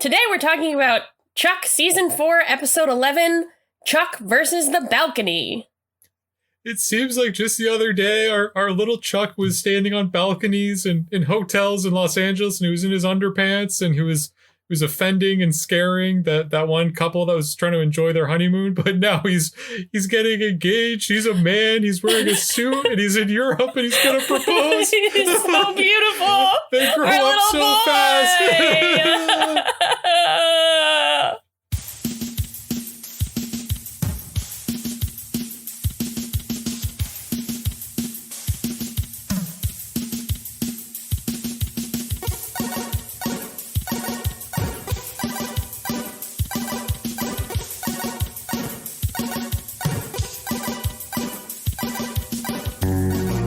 Today we're talking about Chuck Season 4, Episode 11, Chuck versus the Balcony. It seems like just the other day, our little Chuck was standing on balconies and in hotels in Los Angeles, and he was in his underpants, and he was offending and scaring that one couple that was trying to enjoy their honeymoon. But now he's getting engaged. He's a man. He's wearing a suit, and he's in Europe, and he's gonna propose. He's so beautiful. They grow Our up so little fast.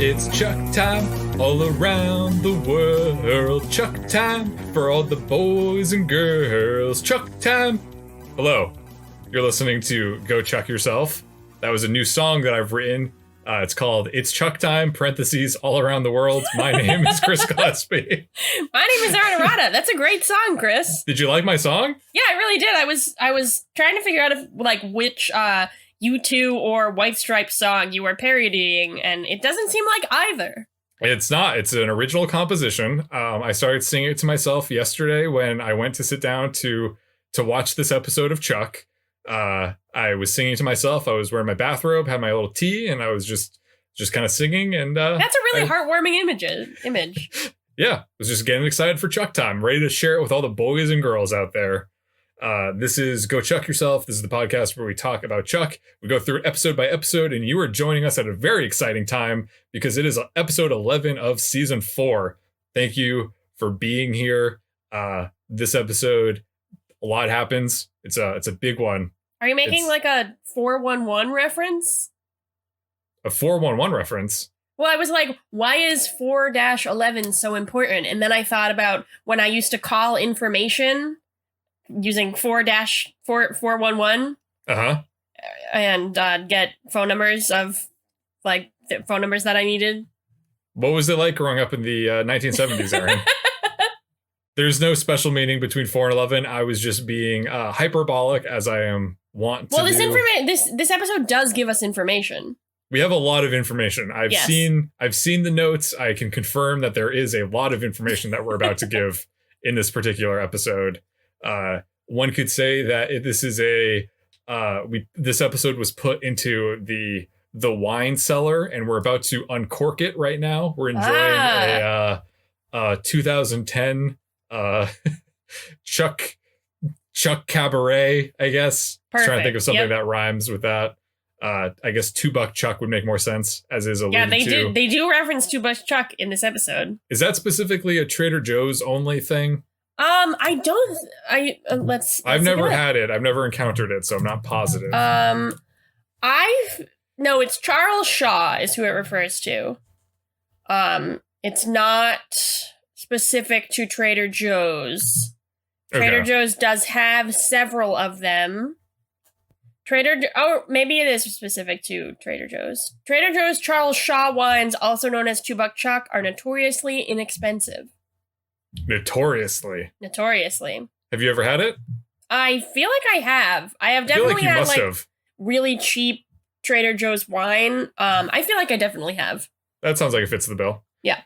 It's Chuck time all around the world. Chuck time for all the boys and girls. Chuck time. Hello, you're listening to Go Chuck Yourself. That was a new song that I've written. It's called It's Chuck Time, parentheses, all around the world. My name is Chris Gillespie. My name is Erin. That's a great song, Chris. Did you like my song? Yeah, I really did. I was trying to figure out which U2 or White Stripes song you were parodying, and it doesn't seem like either. It's not. It's an original composition. I started singing it to myself yesterday when I went to sit down to watch this episode of Chuck. I was singing to myself. I was wearing my bathrobe, had my little tea, and I was just kind of singing. And that's a really heartwarming image. Yeah, I was just getting excited for Chuck time, ready to share it with all the boys and girls out there. This is Go Chuck Yourself. This is the podcast where we talk about Chuck. We go through episode by episode, and you are joining us at a very exciting time because it is episode 11 of season 4. Thank you for being here. This episode, a lot happens. It's a big one. Are you making like a 411 reference? A 411 reference? Well, I was like, why is 4-11 so important? And then I thought about when I used to call information using 4-411 and get phone numbers of the phone numbers that I needed. What was it like growing up in the 1970s, Erin? There's no special meaning between 4 and 11. I was just being hyperbolic, as I am wont to do. Well, this episode does give us information. We have a lot of information. I've seen the notes. I can confirm that there is a lot of information that we're about to give in this particular episode. One could say that this is this episode was put into the wine cellar, and we're about to uncork it right now. We're enjoying a 2010 Chuck Cabaret, I guess. Perfect. Trying to think of something that rhymes with that. I guess $2 Chuck would make more sense, as is alluded to. Yeah, they do reference $2 Chuck in this episode. Is that specifically a Trader Joe's only thing? I've never had it. I've never encountered it, so I'm not positive. No, it's Charles Shaw is who it refers to. It's not specific to Trader Joe's. Trader Joe's does have several of them. Maybe it is specific to Trader Joe's. Trader Joe's Charles Shaw wines, also known as $2 Chuck, are notoriously inexpensive. Notoriously. Have you ever had it? I feel like I have. I have definitely had really cheap Trader Joe's wine. I feel like I definitely have. That sounds like it fits the bill. Yeah.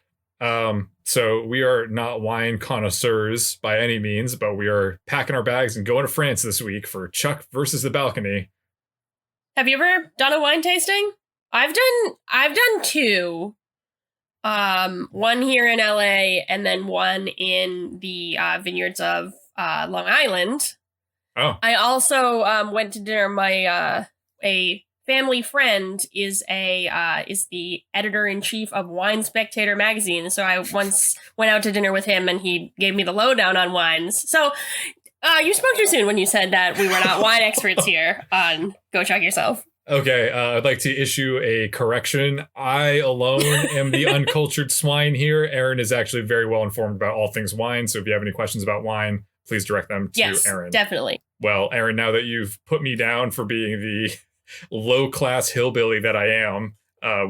So we are not wine connoisseurs by any means, but we are packing our bags and going to France this week for Chuck versus the Balcony. Have you ever done a wine tasting? I've done 2. One here in LA and then one in the vineyards of Long Island. Oh. I also went to dinner. My a family friend is the editor-in-chief of Wine Spectator magazine. So I once went out to dinner with him and he gave me the lowdown on wines. So you spoke too soon when you said that we were not wine experts here on Go Chuck Yourself. Okay, I'd like to issue a correction. I alone am the uncultured swine here. Erin is actually very well informed about all things wine. So if you have any questions about wine, please direct them to Erin. Yes, definitely. Well, Erin, now that you've put me down for being the low-class hillbilly that I am,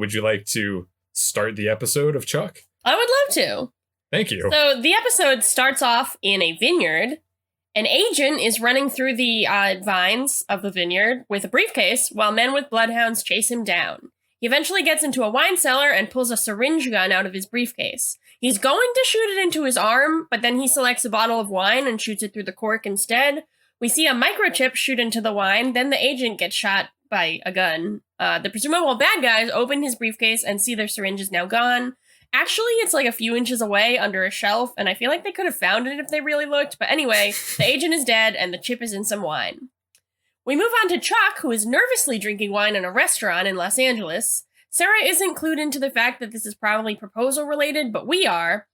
would you like to start the episode of Chuck? I would love to. Thank you. So the episode starts off in a vineyard, An agent is running through the vines of the vineyard with a briefcase while men with bloodhounds chase him down. He eventually gets into a wine cellar and pulls a syringe gun out of his briefcase. He's going to shoot it into his arm, but then he selects a bottle of wine and shoots it through the cork instead. We see a microchip shoot into the wine, then the agent gets shot by a gun. The presumable bad guys open his briefcase and see their syringe is now gone. Actually, it's like a few inches away under a shelf, and I feel like they could have found it if they really looked. But anyway, the agent is dead, and the chip is in some wine. We move on to Chuck, who is nervously drinking wine in a restaurant in Los Angeles. Sarah isn't clued into the fact that this is probably proposal-related, but we are.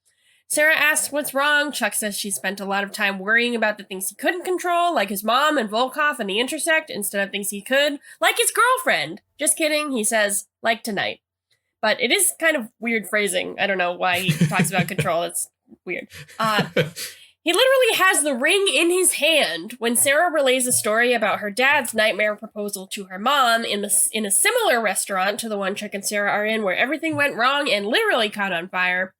Sarah asks what's wrong. Chuck says she spent a lot of time worrying about the things he couldn't control, like his mom and Volkov and the intersect, instead of things he could, like his girlfriend. Just kidding, he says, like tonight. But it is kind of weird phrasing. I don't know why he talks about control. It's weird. He literally has the ring in his hand when Sarah relays a story about her dad's nightmare proposal to her mom in a similar restaurant to the one Chuck and Sarah are in, where everything went wrong and literally caught on fire.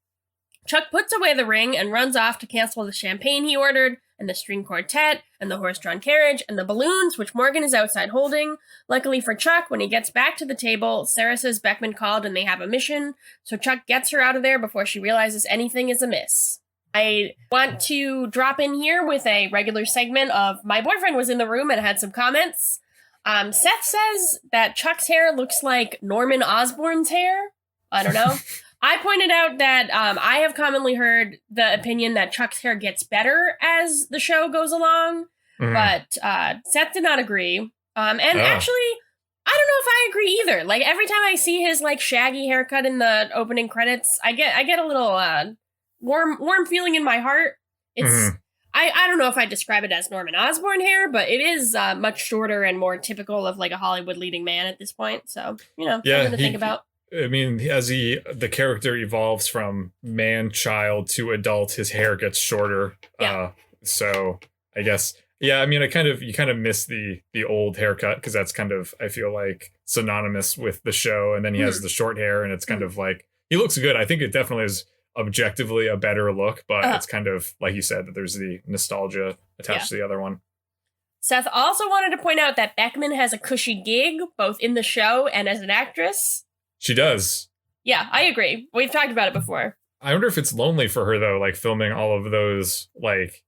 Chuck puts away the ring and runs off to cancel the champagne he ordered, and the string quartet, and the horse-drawn carriage, and the balloons, which Morgan is outside holding. Luckily for Chuck, when he gets back to the table, Sarah says Beckman called and they have a mission, so Chuck gets her out of there before she realizes anything is amiss. I want to drop in here with a regular segment of my boyfriend was in the room and had some comments. Seth says that Chuck's hair looks like Norman Osborn's hair. I don't know. I pointed out that I have commonly heard the opinion that Chuck's hair gets better as the show goes along, but Seth did not agree. Actually, I don't know if I agree either. Like, every time I see his, like, shaggy haircut in the opening credits, I get a little warm feeling in my heart. It's I don't know if I describe it as Norman Osborn hair, but it is much shorter and more typical of, like, a Hollywood leading man at this point. So, something to think about. I mean, as the character evolves from man, child to adult, his hair gets shorter. Yeah. So I guess, yeah, I mean, you kind of miss the old haircut because that's kind of, I feel like, synonymous with the show. And then he has the short hair and it's kind of like, he looks good. I think it definitely is objectively a better look, but it's kind of, like you said, that there's the nostalgia attached to the other one. Seth also wanted to point out that Beckman has a cushy gig, both in the show and as an actress. She does. Yeah, I agree. We've talked about it before. I wonder if it's lonely for her, though, like filming all of those, like,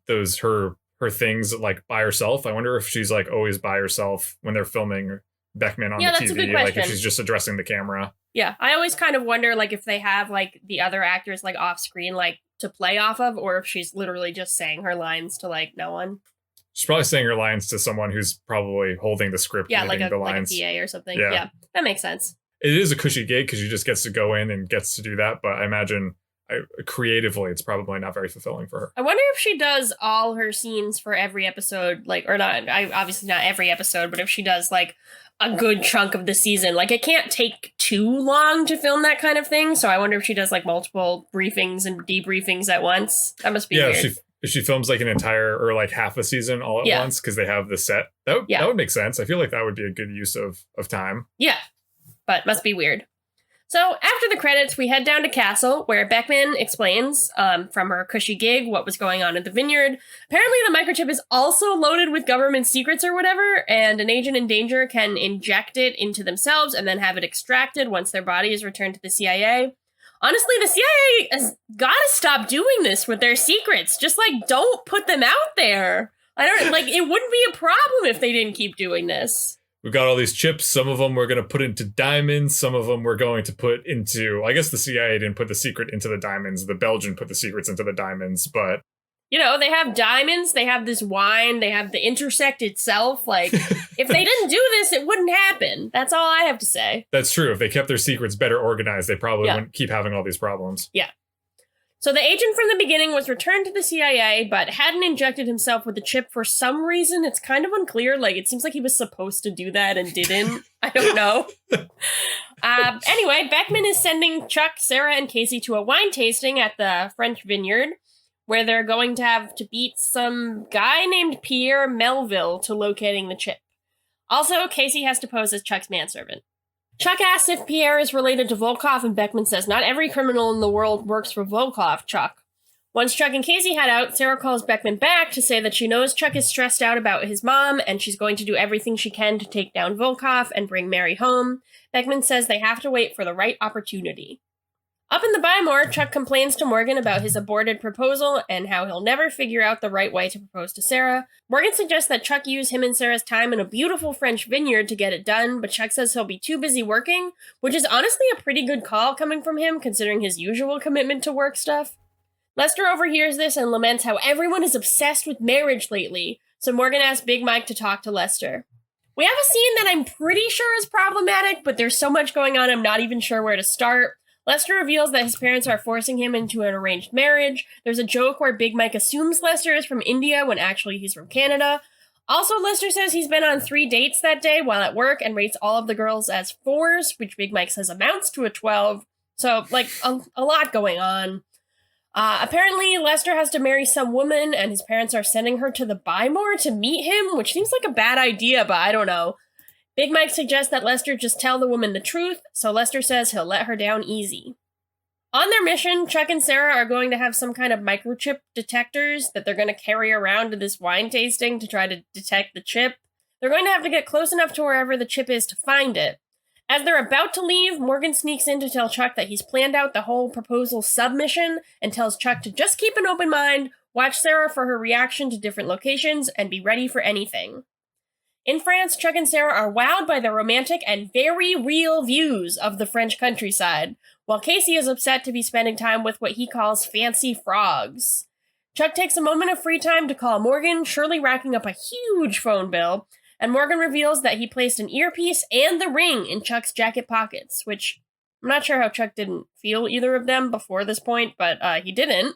her things, like, by herself. I wonder if she's, like, always by herself when they're filming Beckman on the that's TV. A good like, question. if she's just addressing the camera. Yeah, I always kind of wonder, like, if they have, like, the other actors, like, off screen, like, to play off of, or if she's literally just saying her lines to, like, no one. She's probably saying her lines to someone who's probably holding the script. Yeah, like a lines. PA or something. Yeah, that makes sense. It is a cushy gig because she just gets to go in and gets to do that. But I imagine creatively, it's probably not very fulfilling for her. I wonder if she does all her scenes for every episode, like, or not, obviously not every episode, but if she does, like, a good chunk of the season. Like, it can't take too long to film that kind of thing. So I wonder if she does, like, multiple briefings and debriefings at once. That must be weird. If she films, like, an entire or, like, half a season all at once because they have the set. That would make sense. I feel like that would be a good use of time. Yeah. But must be weird. So after the credits, we head down to Castle, where Beckman explains from her cushy gig what was going on at the vineyard. Apparently the microchip is also loaded with government secrets or whatever, and an agent in danger can inject it into themselves and then have it extracted once their body is returned to the CIA. Honestly, the CIA has got to stop doing this with their secrets. Just, like, don't put them out there. It wouldn't be a problem if they didn't keep doing this. We've got all these chips. Some of them we're going to put into diamonds. Some of them we're going to put into... I guess the CIA didn't put the secret into the diamonds. The Belgian put the secrets into the diamonds, but... They have diamonds. They have this wine. They have the intersect itself. Like, if they didn't do this, it wouldn't happen. That's all I have to say. That's true. If they kept their secrets better organized, they probably wouldn't keep having all these problems. Yeah. So the agent from the beginning was returned to the CIA, but hadn't injected himself with the chip for some reason. It's kind of unclear. Like, it seems like he was supposed to do that and didn't. I don't know. Anyway, Beckman is sending Chuck, Sarah, and Casey to a wine tasting at the French vineyard, where they're going to have to beat some guy named Pierre Melville to locating the chip. Also, Casey has to pose as Chuck's manservant. Chuck asks if Pierre is related to Volkov, and Beckman says, not every criminal in the world works for Volkov, Chuck. Once Chuck and Casey head out, Sarah calls Beckman back to say that she knows Chuck is stressed out about his mom, and she's going to do everything she can to take down Volkov and bring Mary home. Beckman says they have to wait for the right opportunity. Up in the Bymore, Chuck complains to Morgan about his aborted proposal and how he'll never figure out the right way to propose to Sarah. Morgan suggests that Chuck use him and Sarah's time in a beautiful French vineyard to get it done, but Chuck says he'll be too busy working, which is honestly a pretty good call coming from him, considering his usual commitment to work stuff. Lester overhears this and laments how everyone is obsessed with marriage lately, so Morgan asks Big Mike to talk to Lester. We have a scene that I'm pretty sure is problematic, but there's so much going on I'm not even sure where to start. Lester reveals that his parents are forcing him into an arranged marriage. There's a joke where Big Mike assumes Lester is from India when actually he's from Canada. Also, Lester says he's been on 3 dates that day while at work and rates all of the girls as 4s, which Big Mike says amounts to a 12. So, a lot going on. Apparently, Lester has to marry some woman, and his parents are sending her to the Bymore to meet him, which seems like a bad idea, but I don't know. Big Mike suggests that Lester just tell the woman the truth, so Lester says he'll let her down easy. On their mission, Chuck and Sarah are going to have some kind of microchip detectors that they're going to carry around to this wine tasting to try to detect the chip. They're going to have to get close enough to wherever the chip is to find it. As they're about to leave, Morgan sneaks in to tell Chuck that he's planned out the whole proposal submission and tells Chuck to just keep an open mind, watch Sarah for her reaction to different locations, and be ready for anything. In France, Chuck and Sarah are wowed by the romantic and very real views of the French countryside, while Casey is upset to be spending time with what he calls fancy frogs. Chuck takes a moment of free time to call Morgan, surely racking up a huge phone bill, and Morgan reveals that he placed an earpiece and the ring in Chuck's jacket pockets, which I'm not sure how Chuck didn't feel either of them before this point, but he didn't.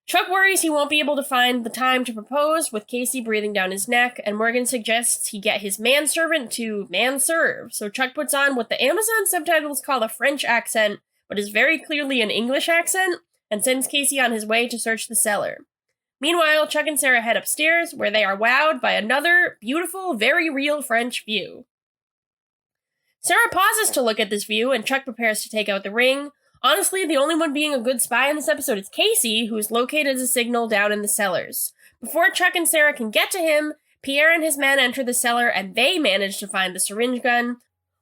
Chuck worries he won't be able to find the time to propose, with Casey breathing down his neck, and Morgan suggests he get his manservant to manserve, so Chuck puts on what the Amazon subtitles call a French accent, but is very clearly an English accent, and sends Casey on his way to search the cellar. Meanwhile, Chuck and Sarah head upstairs, where they are wowed by another beautiful, very real French view. Sarah pauses to look at this view, and Chuck prepares to take out the ring. Honestly, the only one being a good spy in this episode is Casey, who's located a signal down in the cellars. Before Chuck and Sarah can get to him, Pierre and his men enter the cellar, and they manage to find the syringe gun.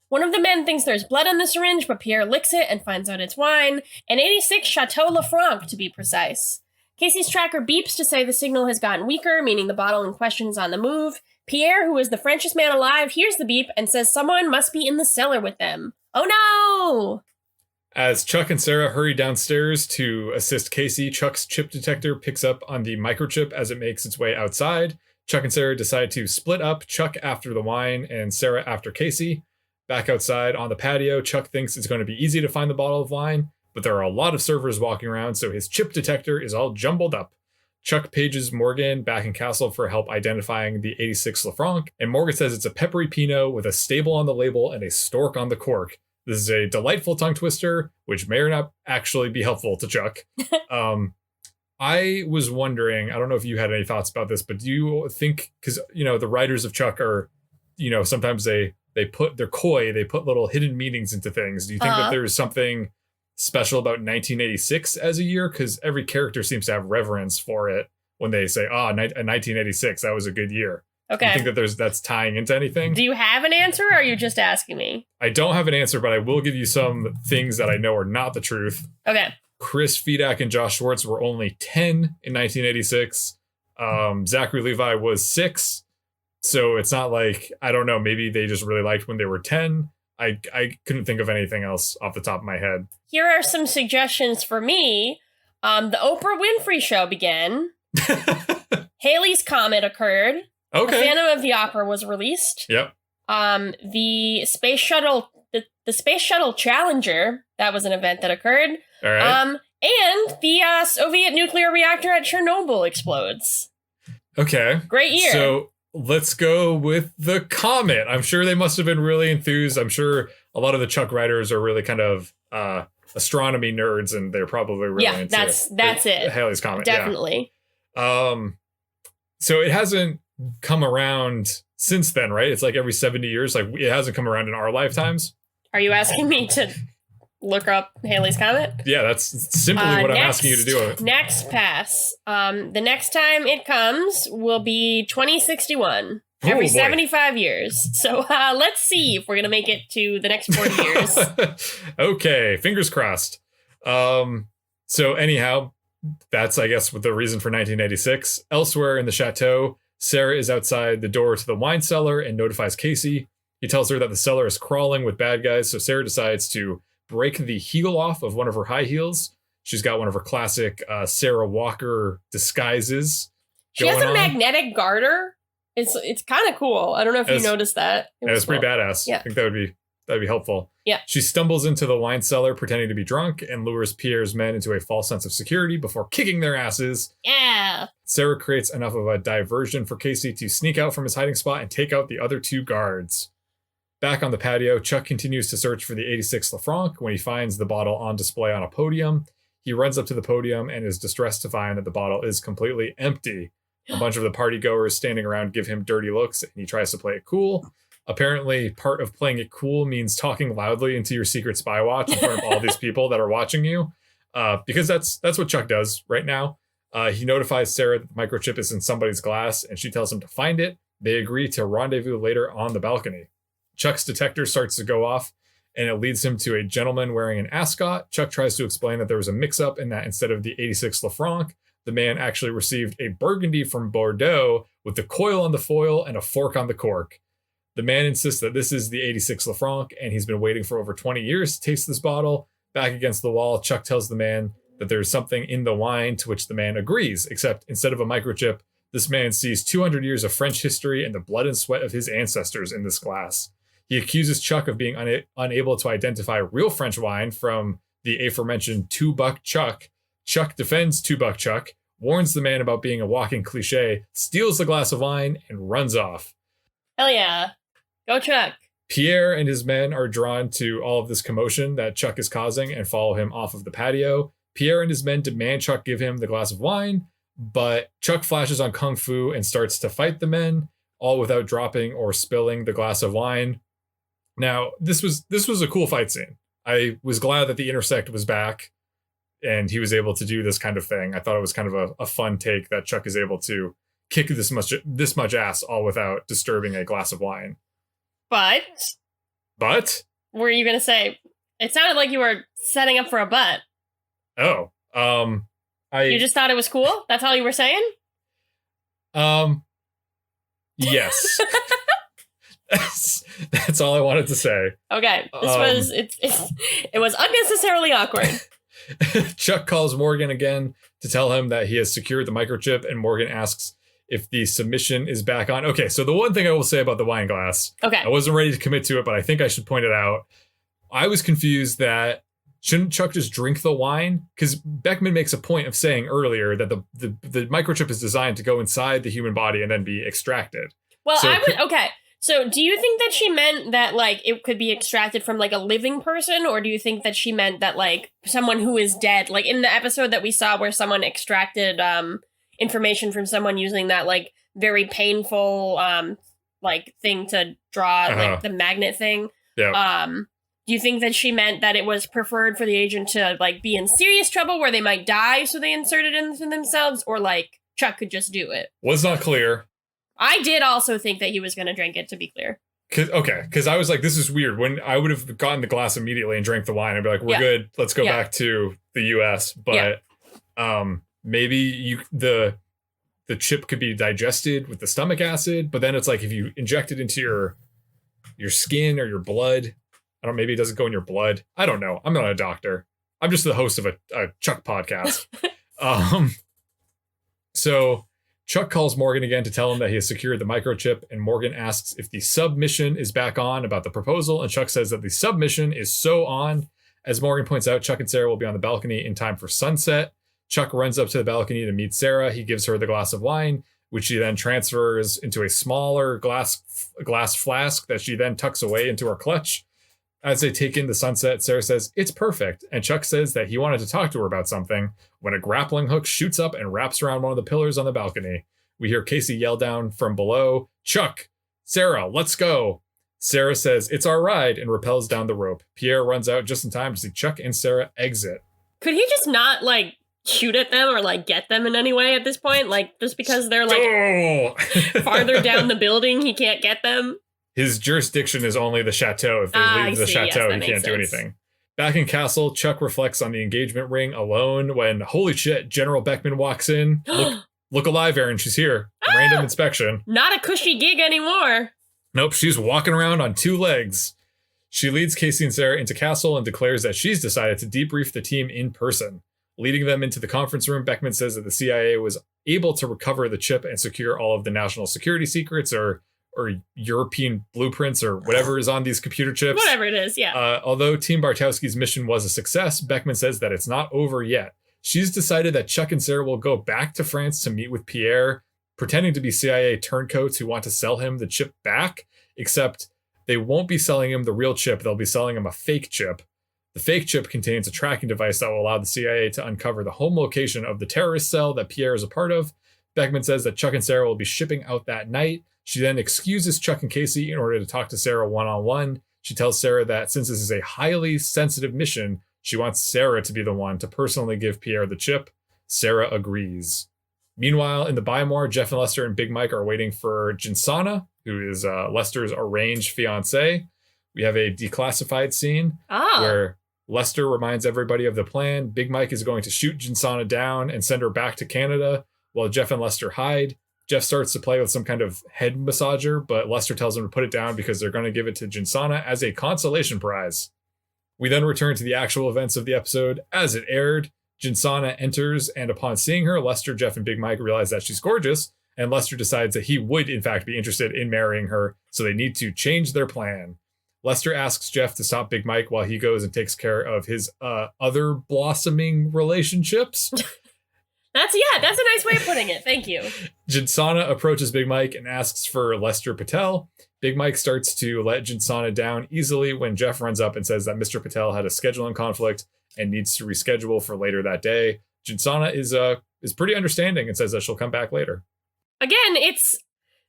One of the men thinks there's blood on the syringe, but Pierre licks it and finds out it's wine, an 86 Chateau Lafranc to be precise. Casey's tracker beeps to say the signal has gotten weaker, meaning the bottle in question is on the move. Pierre, who is the Frenchest man alive, hears the beep and says someone must be in the cellar with them. Oh no! As Chuck and Sarah hurry downstairs to assist Casey, Chuck's chip detector picks up on the microchip as it makes its way outside. Chuck and Sarah decide to split up, Chuck after the wine and Sarah after Casey. Back outside on the patio, Chuck thinks it's going to be easy to find the bottle of wine, but there are a lot of servers walking around, so his chip detector is all jumbled up. Chuck pages Morgan back in Castle for help identifying the 86 Lafranc, and Morgan says it's a peppery Pinot with a stable on the label and a stork on the cork. This is a delightful tongue twister, which may or not actually be helpful to Chuck. I was wondering, I don't know if you had any thoughts about this, but do you think, because, the writers of Chuck are, sometimes they're coy, they put little hidden meanings into things. Do you think that there's something special about 1986 as a year? Because every character seems to have reverence for it when they say, 1986, that was a good year. Okay. Do you think that that's tying into anything? Do you have an answer, or are you just asking me? I don't have an answer, but I will give you some things that I know are not the truth. Okay. Chris Fedak and Josh Schwartz were only 10 in 1986. Zachary Levi was 6. So it's not like, I don't know, maybe they just really liked when they were 10. I couldn't think of anything else off the top of my head. Here are some suggestions for me. The Oprah Winfrey Show began. Halley's Comet occurred. Okay. The Phantom of the Opera was released. Yep. The Space Shuttle, the Space Shuttle Challenger, that was an event that occurred. All right. And the Soviet nuclear reactor at Chernobyl explodes. Okay. Great year. So let's go with the comet. I'm sure they must have been really enthused. I'm sure a lot of the Chuck writers are really kind of astronomy nerds, and they're probably really into that's it. Halley's Comet. Definitely. Yeah. So it hasn't come around since then, right? It's like every 70 years. Like, it hasn't come around in our lifetimes. Are you asking me to look up Halley's Comet. Yeah, that's simply what I'm asking you to do. Next pass. The next time it comes will be 2061. Every 75 years. So let's see if we're going to make it to the next 40 years. Okay, fingers crossed. So anyhow, that's, I guess, the reason for 1986. Elsewhere in the chateau, Sarah is outside the door to the wine cellar and notifies Casey. He tells her that the cellar is crawling with bad guys, so Sarah decides to break the heel off of one of her high heels. She's got one of her classic Sarah Walker disguises. She has a magnetic garter. It's kind of cool. I don't know if you noticed that. It's pretty badass. Yeah. I think that'd be helpful. Yeah. She stumbles into the wine cellar pretending to be drunk and lures Pierre's men into a false sense of security before kicking their asses. Yeah. Sarah creates enough of a diversion for Casey to sneak out from his hiding spot and take out the other two guards. Back on the patio, Chuck continues to search for the 86 Lafranc when he finds the bottle on display on a podium. He runs up to the podium and is distressed to find that the bottle is completely empty. A bunch of the party goers standing around give him dirty looks, and he tries to play it cool. Apparently, part of playing it cool means talking loudly into your secret spy watch in front of all these people that are watching you, because that's what Chuck does right now. He notifies Sarah that the microchip is in somebody's glass, and she tells him to find it. They agree to rendezvous later on the balcony. Chuck's detector starts to go off, and it leads him to a gentleman wearing an ascot. Chuck tries to explain that there was a mix-up in that instead of the 86 Lafranc, the man actually received a Burgundy from Bordeaux with the coil on the foil and a fork on the cork. The man insists that this is the 86 Lafranc, and he's been waiting for over 20 years to taste this bottle. Back against the wall, Chuck tells the man that there's something in the wine, to which the man agrees, except instead of a microchip, this man sees 200 years of French history and the blood and sweat of his ancestors in this glass. He accuses Chuck of being unable to identify real French wine from the aforementioned $2 Chuck. Chuck defends $2 Chuck, warns the man about being a walking cliche, steals the glass of wine, and runs off. Hell yeah. Go Chuck. Pierre and his men are drawn to all of this commotion that Chuck is causing and follow him off of the patio. Pierre and his men demand Chuck give him the glass of wine, but Chuck flashes on Kung Fu and starts to fight the men, all without dropping or spilling the glass of wine. Now, this was a cool fight scene. I was glad that the Intersect was back and he was able to do this kind of thing. I thought it was kind of a fun take that Chuck is able to kick this much ass all without disturbing a glass of wine. But? What were you going to say? It sounded like you were setting up for a but. Oh. You just thought it was cool? That's all you were saying? Yes. That's all I wanted to say. Okay. It was unnecessarily awkward. Chuck calls Morgan again to tell him that he has secured the microchip, and Morgan asks if the submission is back on. Okay, so the one thing I will say about the wine glass, okay, I wasn't ready to commit to it, but I think I should point it out. I was confused that shouldn't Chuck just drink the wine? Because Beckman makes a point of saying earlier that the microchip is designed to go inside the human body and then be extracted. Well, okay. So do you think that she meant that, like, it could be extracted from, like, a living person? Or do you think that she meant that, like, someone who is dead? Like, in the episode that we saw where someone extracted information from someone using that, like, very painful, like, thing to draw, like, the magnet thing. Yeah. Do you think that she meant that it was preferred for the agent to, like, be in serious trouble where they might die, so they inserted it into themselves? Or, like, Chuck could just do it? Was not clear. I did also think that he was going to drink it, to be clear. Because I was like, this is weird. When I would have gotten the glass immediately and drank the wine, I'd be like, we're good. Let's go back to the U.S. But maybe the chip could be digested with the stomach acid. But then it's like if you inject it into your skin or your blood, maybe it doesn't go in your blood. I don't know. I'm not a doctor. I'm just the host of a Chuck podcast. So Chuck calls Morgan again to tell him that he has secured the microchip, and Morgan asks if the submission is back on about the proposal, and Chuck says that the submission is so on. As Morgan points out, Chuck and Sarah will be on the balcony in time for sunset. Chuck runs up to the balcony to meet Sarah. He gives her the glass of wine, which she then transfers into a smaller glass flask that she then tucks away into her clutch. As they take in the sunset, Sarah says, "It's perfect." And Chuck says that he wanted to talk to her about something when a grappling hook shoots up and wraps around one of the pillars on the balcony. We hear Casey yell down from below, "Chuck, Sarah, let's go." Sarah says, "It's our ride," and rappels down the rope. Pierre runs out just in time to see Chuck and Sarah exit. Could he just not, like, shoot at them or, like, get them in any way at this point? Like, just because they're, like, farther down the building, he can't get them? His jurisdiction is only the chateau. If they leave the chateau, he can't do anything. Back in Castle, Chuck reflects on the engagement ring alone when, holy shit, General Beckman walks in. Look alive, Erin. She's here. Random inspection. Not a cushy gig anymore. Nope, she's walking around on 2 legs. She leads Casey and Sarah into Castle and declares that she's decided to debrief the team in person. Leading them into the conference room, Beckman says that the CIA was able to recover the chip and secure all of the national security secrets or European blueprints or whatever is on these computer chips. Whatever it is, yeah. Although Team Bartowski's mission was a success, Beckman says that it's not over yet. She's decided that Chuck and Sarah will go back to France to meet with Pierre, pretending to be CIA turncoats who want to sell him the chip back, except they won't be selling him the real chip. They'll be selling him a fake chip. The fake chip contains a tracking device that will allow the CIA to uncover the home location of the terrorist cell that Pierre is a part of. Beckman says that Chuck and Sarah will be shipping out that night. She then excuses Chuck and Casey in order to talk to Sarah one-on-one. She tells Sarah that since this is a highly sensitive mission, she wants Sarah to be the one to personally give Pierre the chip. Sarah agrees. Meanwhile, in the Bymore, Jeff and Lester and Big Mike are waiting for Jinsana, who is Lester's arranged fiancée. We have a declassified scene where Lester reminds everybody of the plan. Big Mike is going to shoot Jinsana down and send her back to Canada while Jeff and Lester hide. Jeff starts to play with some kind of head massager, but Lester tells him to put it down because they're going to give it to Jinsana as a consolation prize. We then return to the actual events of the episode as it aired. Jinsana enters, and upon seeing her, Lester, Jeff, and Big Mike realize that she's gorgeous, and Lester decides that he would, in fact, be interested in marrying her, so they need to change their plan. Lester asks Jeff to stop Big Mike while he goes and takes care of his other blossoming relationships. That's a nice way of putting it. Thank you. Jinsana approaches Big Mike and asks for Lester Patel. Big Mike starts to let Jinsana down easily when Jeff runs up and says that Mr. Patel had a scheduling conflict and needs to reschedule for later that day. Jinsana is pretty understanding and says that she'll come back later. Again, it's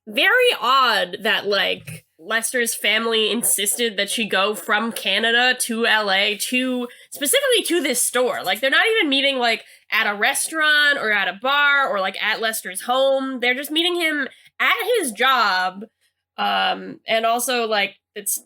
very odd that, like, Lester's family insisted that she go from Canada to LA specifically to this store. Like, they're not even meeting, like, at a restaurant or at a bar or, like, at Lester's home. They're just meeting him at his job. And also, like, it's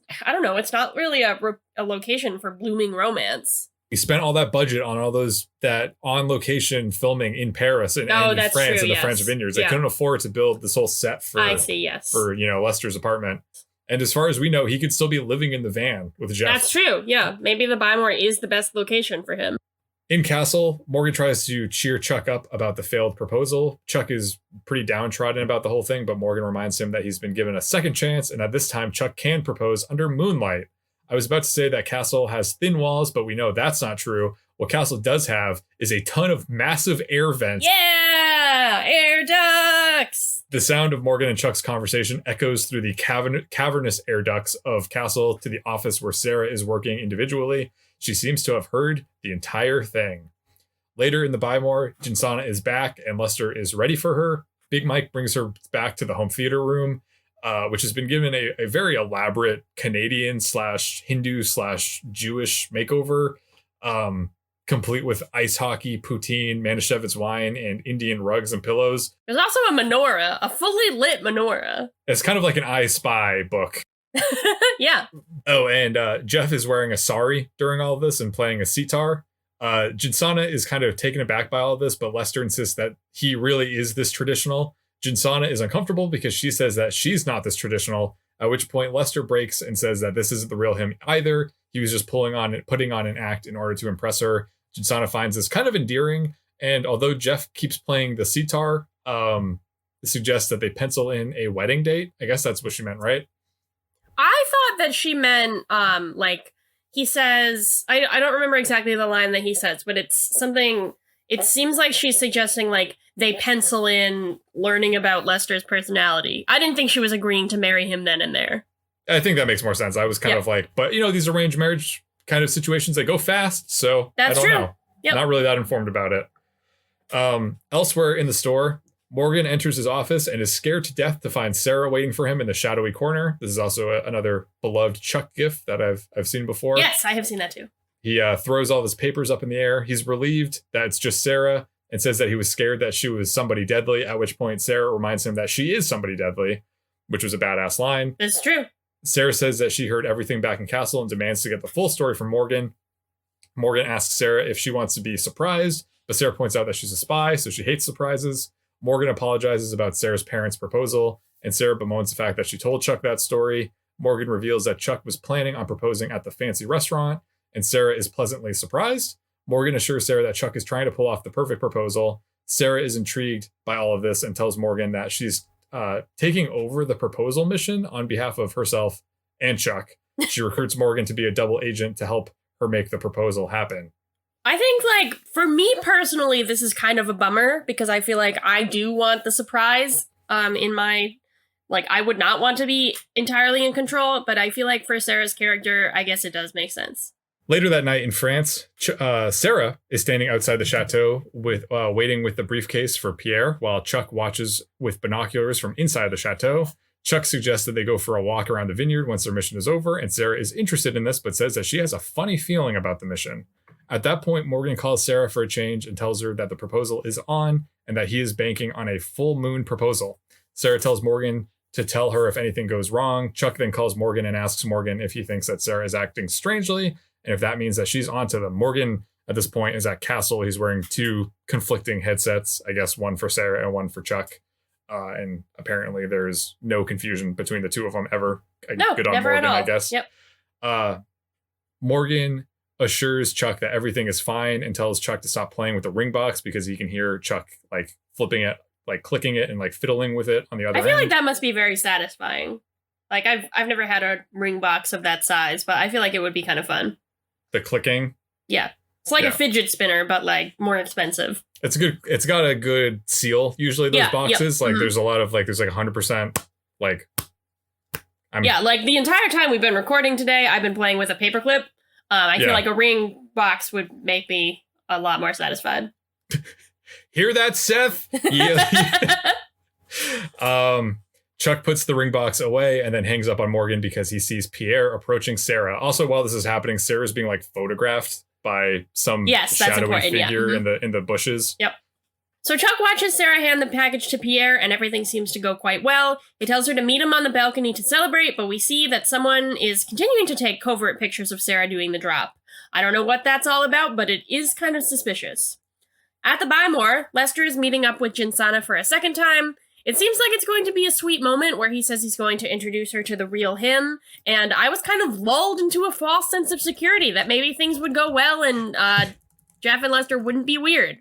not really a location for blooming romance. He spent all that budget on all that on-location filming in Paris and in France, in the French vineyards. They couldn't afford to build this whole set for Lester's apartment. And as far as we know, he could still be living in the van with Jeff. That's true, yeah. Maybe the Bymore is the best location for him. In Castle, Morgan tries to cheer Chuck up about the failed proposal. Chuck is pretty downtrodden about the whole thing, but Morgan reminds him that he's been given a second chance, and at this time, Chuck can propose under moonlight. I was about to say that Castle has thin walls, but we know that's not true. What Castle does have is a ton of massive air vents. Yeah! Air ducts! The sound of Morgan and Chuck's conversation echoes through the cavernous air ducts of Castle to the office where Sarah is working individually. She seems to have heard the entire thing. Later in the Bymore, Jinsana is back and Lester is ready for her. Big Mike brings her back to the home theater room, which has been given a very elaborate Canadian/Hindu/Jewish makeover, complete with ice hockey, poutine, Manischewitz wine, and Indian rugs and pillows. There's also a menorah, a fully lit menorah. It's kind of like an I Spy book. Yeah. Oh, and Jeff is wearing a sari during all of this and playing a sitar. Jinsana is kind of taken aback by all of this, but Lester insists that he really is this traditional. Jinsana is uncomfortable because she says that she's not this traditional, at which point Lester breaks and says that this isn't the real him either. He was just putting on an act in order to impress her. Jinsana finds this kind of endearing, and although Jeff keeps playing the sitar, it suggests that they pencil in a wedding date. I guess that's what she meant, right? I thought that she meant, like, he says, I don't remember exactly the line that he says, but it's something, it seems like she's suggesting, like, they pencil in learning about Lester's personality. I didn't think she was agreeing to marry him then and there. I think that makes more sense. I was kind of like, but, these arranged marriage kind of situations, they go fast, so that's I don't true. know. Yep. Not really that informed about it. Elsewhere in the store, Morgan enters his office and is scared to death to find Sarah waiting for him in the shadowy corner. This is also another beloved Chuck gif that I've seen before. Yes, I have seen that too. He throws all his papers up in the air. He's relieved that it's just Sarah and says that he was scared that she was somebody deadly, at which point Sarah reminds him that she is somebody deadly, which was a badass line. It's true. Sarah says that she heard everything back in Castle and demands to get the full story from Morgan. Morgan asks Sarah if she wants to be surprised, but Sarah points out that she's a spy, so she hates surprises. Morgan apologizes about Sarah's parents' proposal, and Sarah bemoans the fact that she told Chuck that story. Morgan reveals that Chuck was planning on proposing at the fancy restaurant, and Sarah is pleasantly surprised. Morgan assures Sarah that Chuck is trying to pull off the perfect proposal. Sarah is intrigued by all of this and tells Morgan that she's taking over the proposal mission on behalf of herself and Chuck. She recruits Morgan to be a double agent to help her make the proposal happen. I think, like, for me personally, this is kind of a bummer because I feel like I do want the surprise in my, like, I would not want to be entirely in control, but I feel like for Sarah's character, I guess it does make sense. Later that night in France, Sarah is standing outside the chateau with waiting with the briefcase for Pierre while Chuck watches with binoculars from inside the chateau. Chuck suggests that they go for a walk around the vineyard once their mission is over, and Sarah is interested in this but says that she has a funny feeling about the mission. At that point, Morgan calls Sarah for a change and tells her that the proposal is on and that he is banking on a full moon proposal. Sarah tells Morgan to tell her if anything goes wrong. Chuck then calls Morgan and asks Morgan if he thinks that Sarah is acting strangely, and if that means that she's onto them. Morgan, at this point, is at Castle. He's wearing two conflicting headsets, I guess one for Sarah and one for Chuck. And apparently there's no confusion between the two of them ever. No, good on never Morgan, at all. I guess. Yep. Morgan assures Chuck that everything is fine and tells Chuck to stop playing with the ring box because he can hear Chuck like flipping it, like clicking it and like fiddling with it on the other end. I feel like that must be very satisfying. Like I've never had a ring box of that size, but I feel like it would be kind of fun. The clicking? Yeah. It's like a fidget spinner, but like more expensive. It's got a good seal, usually those boxes. Like there's a lot of like there's like 100% like like the entire time we've been recording today, I've been playing with a paperclip. I feel like a ring box would make me a lot more satisfied. Hear that, Seth? Yeah. Chuck puts the ring box away and then hangs up on Morgan because he sees Pierre approaching Sarah. Also, while this is happening, Sarah's being like photographed by some shadowy figure in the bushes. Yep. So Chuck watches Sarah hand the package to Pierre, and everything seems to go quite well. He tells her to meet him on the balcony to celebrate, but we see that someone is continuing to take covert pictures of Sarah doing the drop. I don't know what that's all about, but it is kind of suspicious. At the Bymore, Lester is meeting up with Jinsana for a second time. It seems like it's going to be a sweet moment where he says he's going to introduce her to the real him, and I was kind of lulled into a false sense of security that maybe things would go well and Jeff and Lester wouldn't be weird.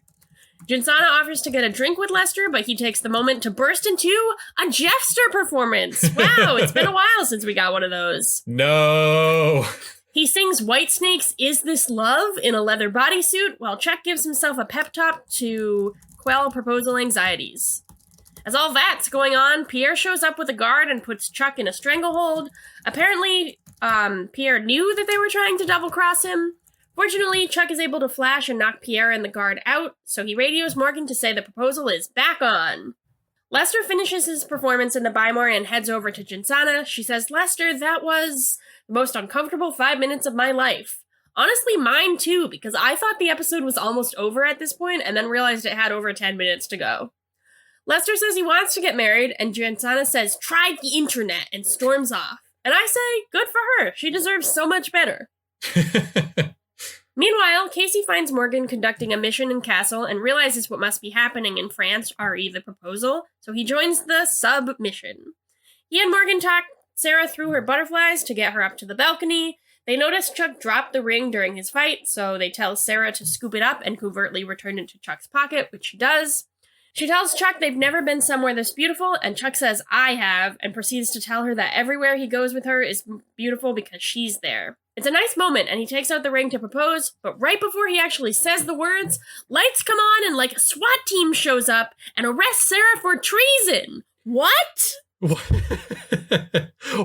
Jinsana offers to get a drink with Lester, but he takes the moment to burst into a Jeffster performance. Wow, it's been a while since we got one of those. No. He sings Whitesnake's Is This Love in a leather bodysuit, while Chuck gives himself a pep talk to quell proposal anxieties. As all that's going on, Pierre shows up with a guard and puts Chuck in a stranglehold. Apparently, Pierre knew that they were trying to double-cross him. Fortunately, Chuck is able to flash and knock Pierre and the guard out, so he radios Morgan to say the proposal is back on. Lester finishes his performance in the Bymore and heads over to Jinsana. She says, "Lester, that was the most uncomfortable 5 minutes of my life. Honestly, mine too, because I thought the episode was almost over at this point and then realized it had over 10 minutes to go." Lester says he wants to get married, and Jinsana says, "Try the internet," and storms off. And I say, good for her. She deserves so much better. Meanwhile, Casey finds Morgan conducting a mission in Castle and realizes what must be happening in France, re the proposal, so he joins the sub-mission. He and Morgan talk Sarah through her butterflies to get her up to the balcony. They notice Chuck dropped the ring during his fight, so they tell Sarah to scoop it up and covertly return it to Chuck's pocket, which she does. She tells Chuck they've never been somewhere this beautiful, and Chuck says, "I have," and proceeds to tell her that everywhere he goes with her is beautiful because she's there. It's a nice moment, and he takes out the ring to propose, but right before he actually says the words, lights come on and like a SWAT team shows up and arrests Sarah for treason. What?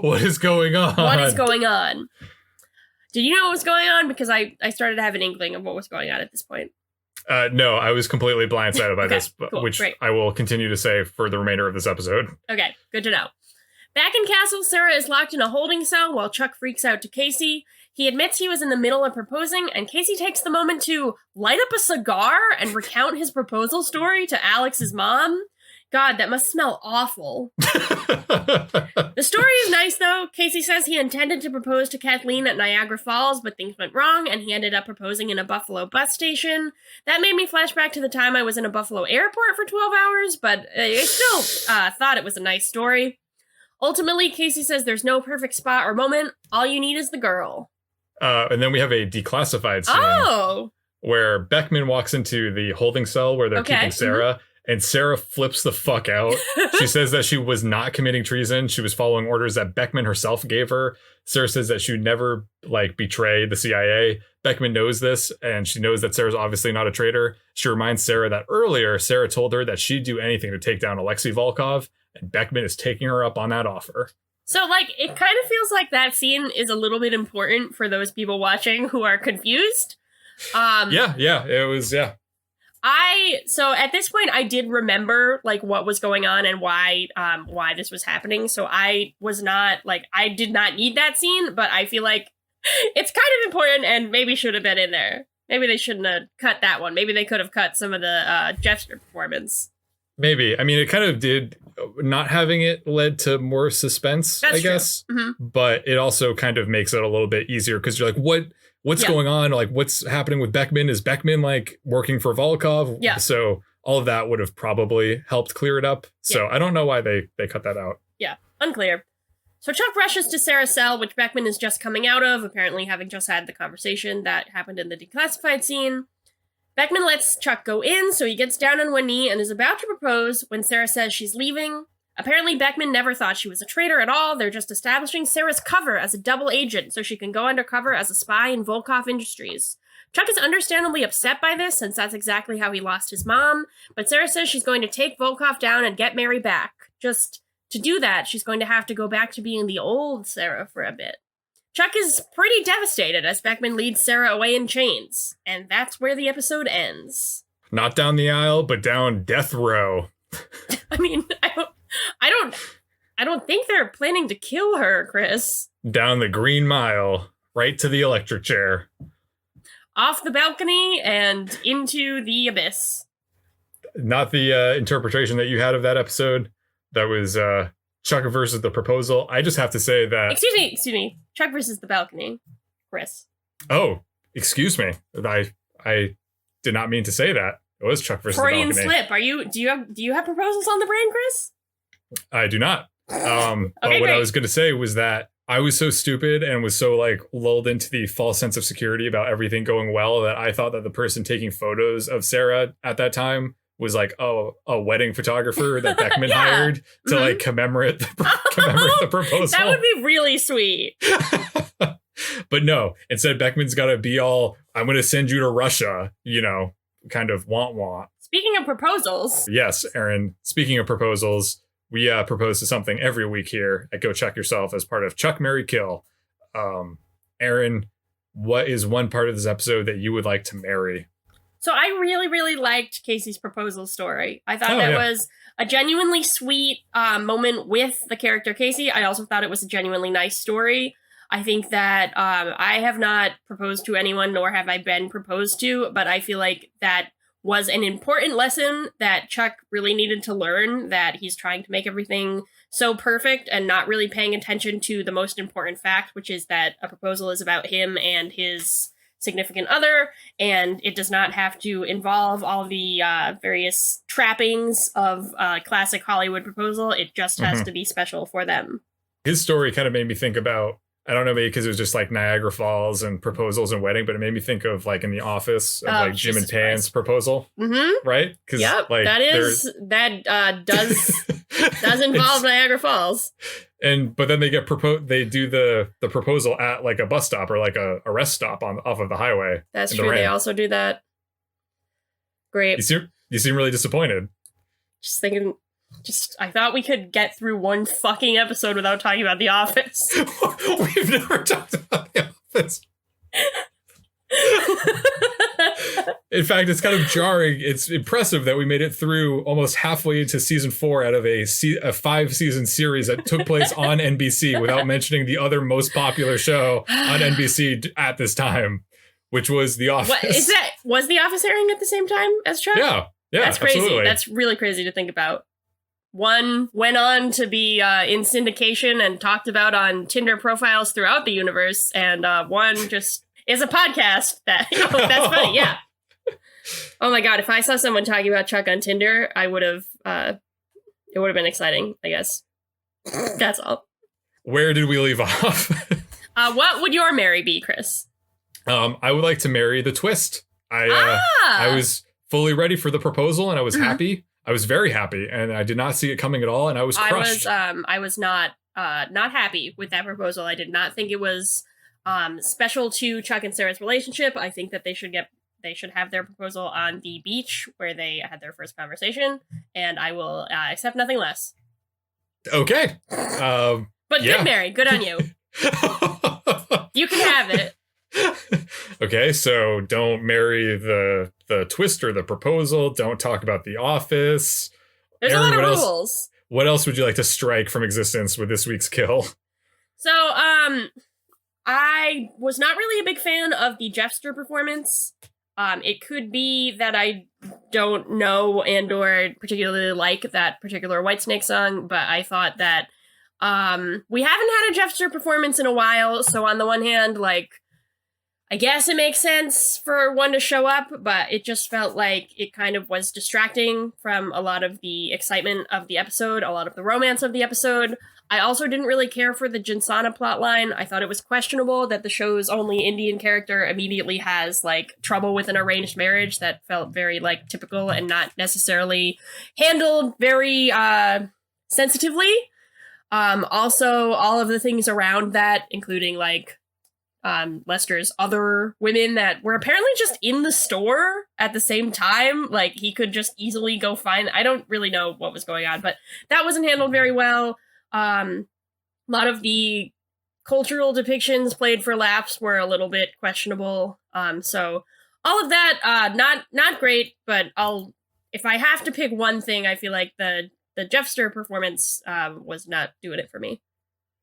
What is going on? What is going on? Did you know what was going on? Because I started to have an inkling of what was going on at this point. No, I was completely blindsided by Okay, this, cool, which great. I will continue to say for the remainder of this episode. Okay, good to know. Back in Castle, Sarah is locked in a holding cell while Chuck freaks out to Casey. He admits he was in the middle of proposing, and Casey takes the moment to light up a cigar and recount his proposal story to Alex's mom. God, that must smell awful. The story is nice, though. Casey says he intended to propose to Kathleen at Niagara Falls, but things went wrong, and he ended up proposing in a Buffalo bus station. That made me flash back to the time I was in a Buffalo airport for 12 hours, but I still thought it was a nice story. Ultimately, Casey says there's no perfect spot or moment. All you need is the girl. And then we have a declassified scene where Beckman walks into the holding cell where they're keeping Sarah, and Sarah flips the fuck out. She says that she was not committing treason. She was following orders that Beckman herself gave her. Sarah says that she would never, betray the CIA. Beckman knows this, and she knows that Sarah's obviously not a traitor. She reminds Sarah that earlier, Sarah told her that she'd do anything to take down Alexei Volkov, and Beckman is taking her up on that offer. So, it kind of feels like that scene is a little bit important for those people watching who are confused. It was. So at this point, I did remember, what was going on and why this was happening. So I was not, I did not need that scene, but I feel like it's kind of important and maybe should have been in there. Maybe they shouldn't have cut that one. Maybe they could have cut some of the Jeffster performance. Maybe. I mean, it kind of did. Not having it led to more suspense, I guess. Mm-hmm. But it also kind of makes it a little bit easier because you're like, what's going on? What's happening with Beckman? Is Beckman working for Volkov? Yeah. So all of that would have probably helped clear it up. So I don't know why they cut that out. Yeah, unclear. So Chuck rushes to Sarah's cell, which Beckman is just coming out of, apparently having just had the conversation that happened in the declassified scene. Beckman lets Chuck go in, so he gets down on one knee and is about to propose when Sarah says she's leaving. Apparently, Beckman never thought she was a traitor at all. They're just establishing Sarah's cover as a double agent so she can go undercover as a spy in Volkov Industries. Chuck is understandably upset by this, since that's exactly how he lost his mom, but Sarah says she's going to take Volkov down and get Mary back. Just to do that, she's going to have to go back to being the old Sarah for a bit. Chuck is pretty devastated as Beckman leads Sarah away in chains, and that's where the episode ends. Not down the aisle, but down death row. I mean, I don't think they're planning to kill her, Chris. Down the green mile, right to the electric chair. Off the balcony and into the abyss. Not the interpretation that you had of that episode. That was Chuck versus the proposal. I just have to say that... Excuse me. Chuck versus the balcony. Chris. Oh, excuse me. I did not mean to say that. It was Chuck versus Freudian the balcony. slip. Do you have proposals on the brain, Chris? I do not. Okay, but what great. I was going to say was that I was so stupid and was so lulled into the false sense of security about everything going well that I thought that the person taking photos of Sarah at that time was a wedding photographer that Beckman hired to commemorate the proposal. That would be really sweet. But no, instead Beckman's got to be all, I'm going to send you to Russia, kind of want. Speaking of proposals. Yes, Erin, speaking of proposals, we propose to something every week here at Go Chuck Yourself as part of Chuck, Marry, Kill. Erin, what is one part of this episode that you would like to marry? So I really, really liked Casey's proposal story. I thought was a genuinely sweet moment with the character Casey. I also thought it was a genuinely nice story. I think that I have not proposed to anyone, nor have I been proposed to, but I feel like that was an important lesson that Chuck really needed to learn, that he's trying to make everything so perfect and not really paying attention to the most important fact, which is that a proposal is about him and his significant other, and it does not have to involve all the various trappings of a classic Hollywood proposal. It just has to be special for them. His story kind of made me think about, I don't know, maybe because it was just Niagara Falls and proposals and wedding, but it made me think of in The Office of Jim and Pan's proposal, right? Because that does involve Niagara Falls. But then they they do the proposal at a bus stop or a rest stop off of the highway. That's true. They also do that. Great. You seem really disappointed. Just thinking. I thought we could get through one fucking episode without talking about The Office. We've never talked about The Office. In fact, it's kind of jarring. It's impressive that we made it through almost halfway into season 4 out of a 5-season series that took place on NBC without mentioning the other most popular show on NBC at this time, which was The Office. What is that? Was The Office airing at the same time as Chuck? Yeah, that's crazy. Absolutely. That's really crazy to think about. One went on to be in syndication and talked about on Tinder profiles throughout the universe, and one just is a podcast. That's funny, yeah. Oh my god, if I saw someone talking about Chuck on Tinder, I would have, it would have been exciting, I guess. That's all. Where did we leave off? What would your Mary be, Chris? I would like to marry the twist. I was fully ready for the proposal, and I was happy. I was very happy, and I did not see it coming at all, and I was crushed. I was not happy with that proposal. I did not think it was special to Chuck and Sarah's relationship. I think that they should have their proposal on the beach where they had their first conversation, and I will accept nothing less. Okay. But yeah. Good, Mary. Good on you. You can have it. Okay, so don't marry the twist or the proposal. Don't talk about The Office. There's Erin, a lot of rules. What else would you like to strike from existence with this week's kill? So, I was not really a big fan of the Jeffster performance. It could be that I don't know and or particularly like that particular Whitesnake song, but I thought that we haven't had a Jeffster performance in a while, so on the one hand, like, I guess it makes sense for one to show up, but it just felt like it kind of was distracting from a lot of the excitement of the episode, a lot of the romance of the episode. I also didn't really care for the Jinsana plotline. I thought it was questionable that the show's only Indian character immediately has, like, trouble with an arranged marriage. That felt very, like, typical and not necessarily handled very sensitively. Also, all of the things around that, including, like, Lester's other women that were apparently just in the store at the same time. Like, he could just easily go find... I don't really know what was going on, but that wasn't handled very well. A lot of the cultural depictions played for laughs were a little bit questionable. So all of that, not great, but if I have to pick one thing, I feel like the Jeffster performance was not doing it for me.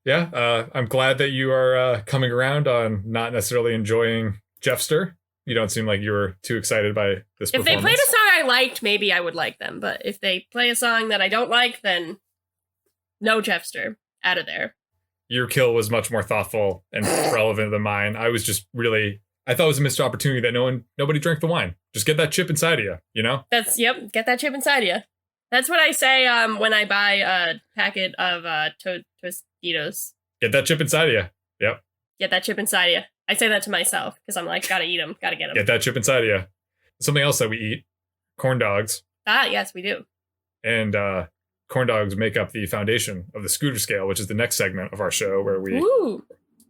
Yeah, I'm glad that you are coming around on not necessarily enjoying Jeffster. You don't seem like you were too excited by this performance. If they played a song I liked, maybe I would like them. But if they play a song that I don't like, then no Jeffster. Out of there. Your kill was much more thoughtful and relevant than mine. I was just really... I thought it was a missed opportunity that nobody drank the wine. Just get that chip inside of you, you know? Get that chip inside of you. That's what I say when I buy a packet of Tostitos. Get that chip inside of you. Yep. Get that chip inside of you. I say that to myself because I'm like, gotta eat them, gotta get them. Get that chip inside of you. Something else that we eat, corn dogs. Ah, yes, we do. And corn dogs make up the foundation of the Scooter scale, which is the next segment of our show where we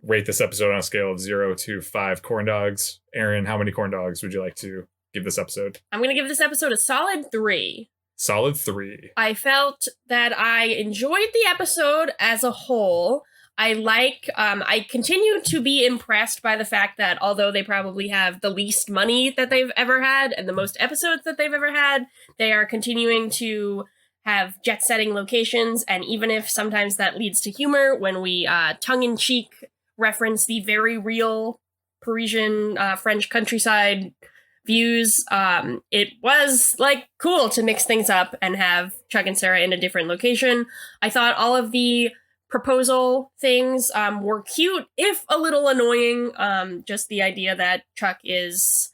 rate this episode on a scale of 0 to 5 corn dogs. Erin, how many corn dogs would you like to give this episode? I'm going to give this episode a solid 3. Solid 3. I felt that I enjoyed the episode as a whole. I continue to be impressed by the fact that although they probably have the least money that they've ever had and the most episodes that they've ever had, they are continuing to have jet-setting locations, and even if sometimes that leads to humor when we tongue-in-cheek reference the very real Parisian French countryside views, it was, like, cool to mix things up and have Chuck and Sarah in a different location. I thought all of the proposal things were cute, if a little annoying. Just the idea that Chuck is...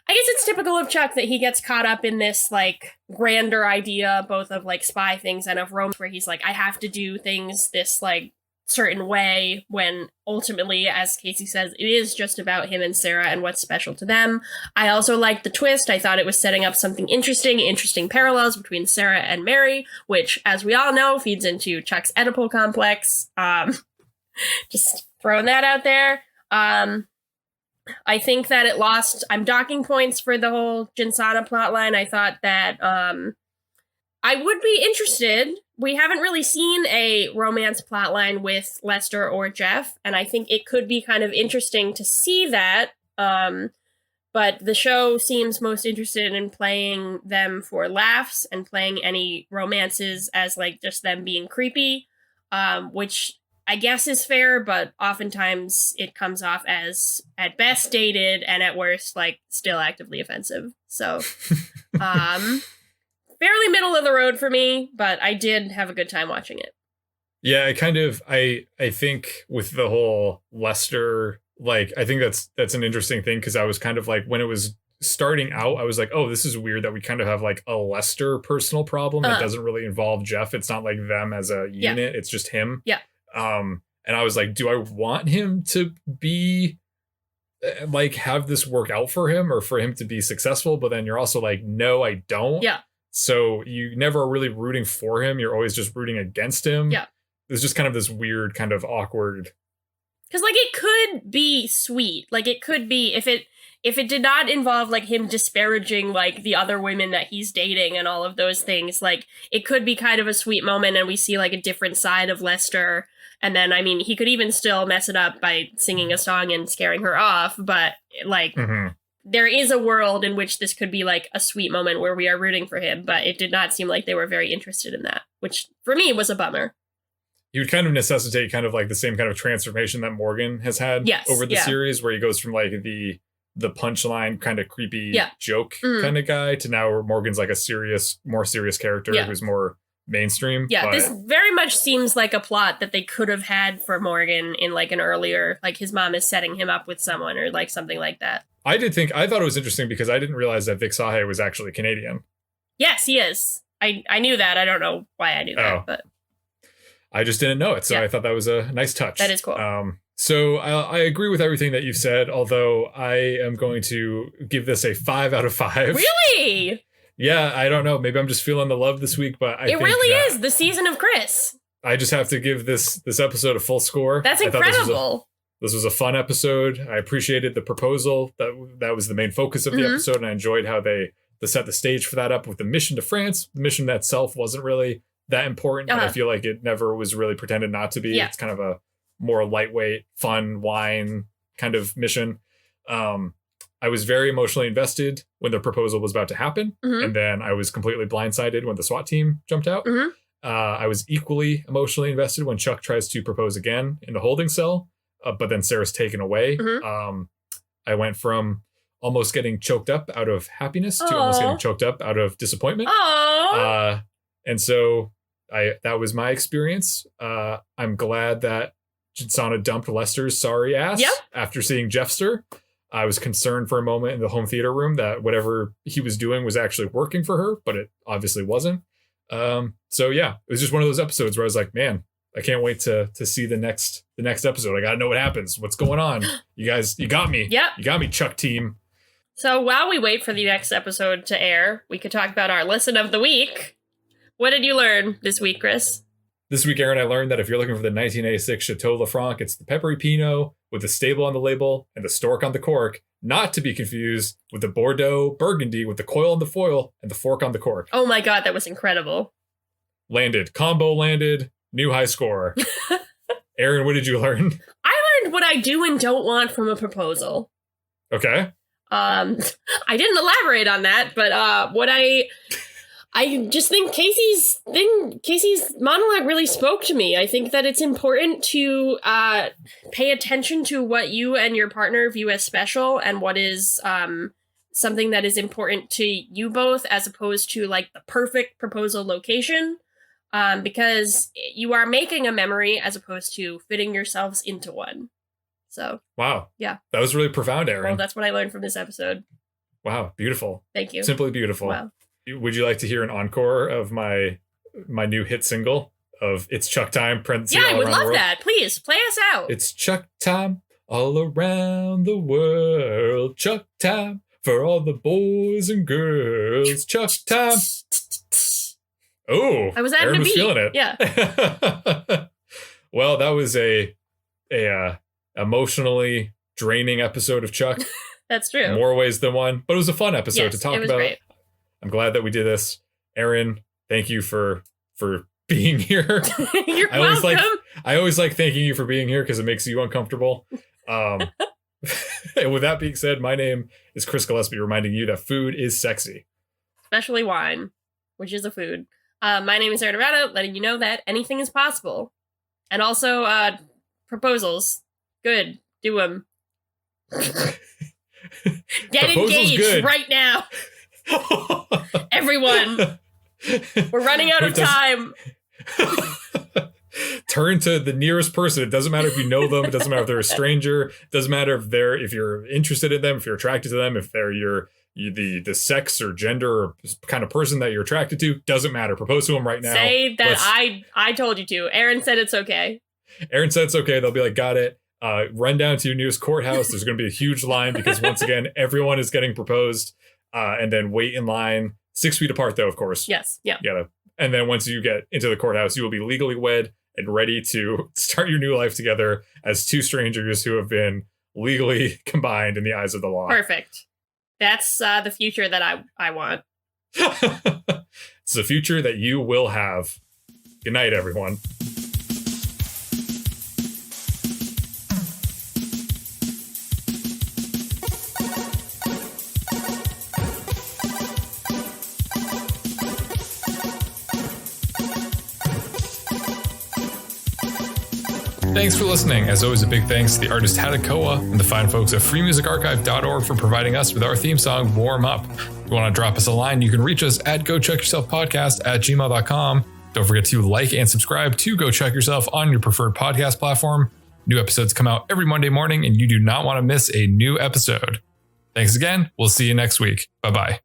I guess it's typical of Chuck that he gets caught up in this, like, grander idea, both of, like, spy things and of romance, where he's like, I have to do things this, like, certain way, when ultimately, as Casey says, it is just about him and Sarah and what's special to them. I also liked the twist. I thought it was setting up something interesting parallels between Sarah and Mary, which, as we all know, feeds into Chuck's Oedipal complex. Just throwing that out there. I think that it lost... I'm docking points for the whole Jinsana plotline. I thought that I would be interested. We haven't really seen a romance plotline with Lester or Jeff, and I think it could be kind of interesting to see that. But But the show seems most interested in playing them for laughs and playing any romances as like just them being creepy, which I guess is fair, but oftentimes it comes off as at best dated and at worst like still actively offensive. So fairly middle of the road for me, but I did have a good time watching it. Yeah, I think with the whole Lester, like, I think that's an interesting thing, because I was kind of like, when it was starting out, I was like, oh, this is weird that we kind of have like a Lester personal problem that doesn't really involve Jeff. It's not like them as a unit. It's just him. Yeah. And I was like, do I want him to be like, have this work out for him or for him to be successful? But then you're also like, no, I don't. Yeah. So you never are really rooting for him. You're always just rooting against him. Yeah. There's just kind of this weird kind of awkward. Because like it could be sweet. Like it could be if it did not involve like him disparaging like the other women that he's dating and all of those things, like it could be kind of a sweet moment and we see like a different side of Lester. And then, I mean, he could even still mess it up by singing a song and scaring her off. But like, there is a world in which this could be like a sweet moment where we are rooting for him. But it did not seem like they were very interested in that, which for me was a bummer. He would kind of necessitate kind of like the same kind of transformation that Morgan has had over the series, where he goes from like the punchline kind of creepy joke kind of guy to now where Morgan's like a more serious character who's more mainstream. Yeah, this very much seems like a plot that they could have had for Morgan in like an earlier, like his mom is setting him up with someone or like something like that. I thought it was interesting because I didn't realize that Vic Sahay was actually Canadian. Yes, he is. I knew that. I don't know why I knew that, but I just didn't know it. So I thought that was a nice touch. That is cool. So I agree with everything that you've said, although I am going to give this a 5 out of 5. Really? Yeah, I don't know. Maybe I'm just feeling the love this week, but I think really is the season of Chris. I just have to give this episode a full score. That's incredible. This was a fun episode. I appreciated the proposal. That was the main focus of the episode, and I enjoyed how they set the stage for that up with the mission to France. The mission itself wasn't really that important, but I feel like it never was really pretended not to be. Yeah. It's kind of a more lightweight, fun wine kind of mission. I was very emotionally invested when the proposal was about to happen, and then I was completely blindsided when the SWAT team jumped out. I was equally emotionally invested when Chuck tries to propose again in the holding cell, but then Sarah's taken away. I went from almost getting choked up out of happiness to almost getting choked up out of disappointment. And so that was my experience. I'm glad that Jinsana dumped Lester's sorry ass after seeing Jeffster. I was concerned for a moment in the home theater room that whatever he was doing was actually working for her, but it obviously wasn't. So yeah, it was just one of those episodes where I was like, man, I can't wait to see the next episode. I gotta know what happens. What's going on? You guys, you got me. Yep. You got me, Chuck team. So while we wait for the next episode to air, we could talk about our lesson of the week. What did you learn this week, Chris? This week, Erin, I learned that if you're looking for the 1986 Chateau Lafranc, it's the peppery Pinot with the stable on the label and the stork on the cork, not to be confused with the Bordeaux Burgundy with the coil on the foil and the fork on the cork. Oh my god, that was incredible. Combo landed, new high score. Erin, what did you learn? I learned what I do and don't want from a proposal. Okay. I didn't elaborate on that, but what I just think Casey's monologue really spoke to me. I think that it's important to pay attention to what you and your partner view as special and what is something that is important to you both, as opposed to like the perfect proposal location, because you are making a memory as opposed to fitting yourselves into one. So wow, yeah, that was really profound, Erin. Well, that's what I learned from this episode. Wow, beautiful. Thank you. Simply beautiful. Wow. Would you like to hear an encore of my new hit single of It's Chuck Time? Yeah, I would love that. Please, play us out. It's Chuck Time all around the world. Chuck Time for all the boys and girls. Chuck Time. Oh, I was adding Erin a was beat. feeling it. Yeah. Well, that was a emotionally draining episode of Chuck. That's true. More ways than one, but it was a fun episode to talk about. Great. I'm glad that we did this. Erin, thank you for being here. You're welcome. I always like thanking you for being here because it makes you uncomfortable. And with that being said, my name is Chris Gillespie, reminding you that food is sexy. Especially wine, which is a food. My name is Erin, letting you know that anything is possible. And also, proposals. Good. Do them. Get engaged right now. Everyone. We're running out of time. Turn to the nearest person. It doesn't matter if you know them. It doesn't matter if they're a stranger. It doesn't matter if you're interested in them, if you're attracted to them, if they're the sex or gender or kind of person that you're attracted to. Doesn't matter. Propose to them right now. Say that I told you to. Erin said it's okay. Erin said it's okay. They'll be like, got it. Run down to your nearest courthouse. There's going to be a huge line because once again, everyone is getting proposed. And then wait in line 6 feet apart, though, of course. Yes. Yeah. And then once you get into the courthouse, you will be legally wed and ready to start your new life together as two strangers who have been legally combined in the eyes of the law. Perfect. That's the future that I want. It's the future that you will have. Good night, everyone. Thanks for listening. As always, a big thanks to the artist Hadakoa and the fine folks at freemusicarchive.org for providing us with our theme song, Warm Up. If you want to drop us a line, you can reach us at GoChuckYourselfPodcast@gmail.com. Don't forget to like and subscribe to Go Chuck Yourself on your preferred podcast platform. New episodes come out every Monday morning, and you do not want to miss a new episode. Thanks again. We'll see you next week. Bye-bye.